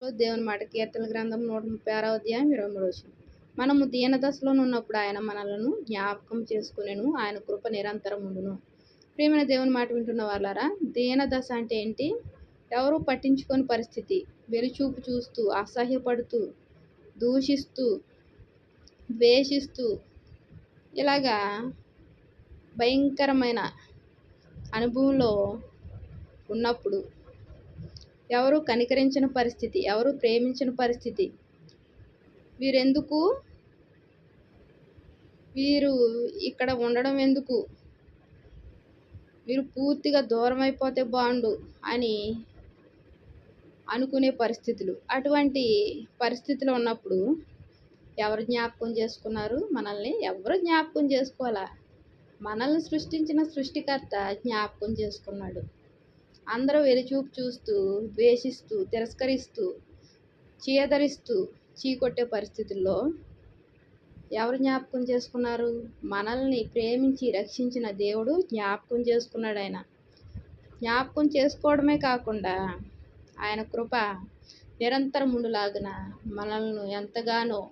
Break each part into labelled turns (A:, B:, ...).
A: దేవుని మాట కీర్తన గ్రంథం 136వ అధ్యాయం 23వ వచనం. మనము దీన దశలో ఉన్నప్పుడు ఆయన మనలను జ్ఞాపకం చేసుకునేను, ఆయన కృప నిరంతరం ఉండును. ప్రియమైన దేవుని మాట వింటున్న వాళ్ళారా, దీన దశ అంటే ఏంటి? ఎవరు పట్టించుకొని పరిస్థితి, వెలుచూపు చూస్తూ, అసహ్యపడుతూ, దూషిస్తూ, ద్వేషిస్తూ, ఇలాగా భయంకరమైన అనుభవంలో ఉన్నప్పుడు, ఎవరు కనికరించిన పరిస్థితి, ఎవరు ప్రేమించిన పరిస్థితి, వీరు ఇక్కడ ఉండడం ఎందుకు, వీరు పూర్తిగా దూరం అయిపోతే బాగుండు అని అనుకునే పరిస్థితులు. అటువంటి పరిస్థితులు ఉన్నప్పుడు ఎవరు జ్ఞాపకం చేసుకున్నారు? మనల్ని ఎవరు జ్ఞాపకం చేసుకోవాలా? మనల్ని సృష్టించిన సృష్టికర్త జ్ఞాపకం చేసుకున్నాడు. అందరూ వెలుచూపు చూస్తూ, ద్వేషిస్తూ, తిరస్కరిస్తూ, చీదరిస్తూ, చీకొట్టే పరిస్థితుల్లో ఎవరు జ్ఞాపకం చేసుకున్నారు? మనల్ని ప్రేమించి రక్షించిన దేవుడు జ్ఞాపకం చేసుకున్నాడు. ఆయన జ్ఞాపకం చేసుకోవడమే కాకుండా ఆయన కృప నిరంతరం ఉండులాగున మనల్ని ఎంతగానో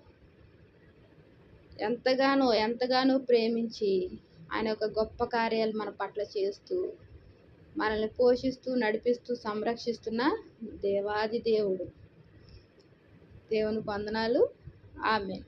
A: ప్రేమించి ఆయన యొక్క గొప్ప కార్యాలు మన పట్ల చేస్తూ, మనల్ని పోషిస్తూ, నడిపిస్తూ, సంరక్షిస్తున్న దేవాది దేవుడు. దేవునికి వందనాలు. ఆమేన్.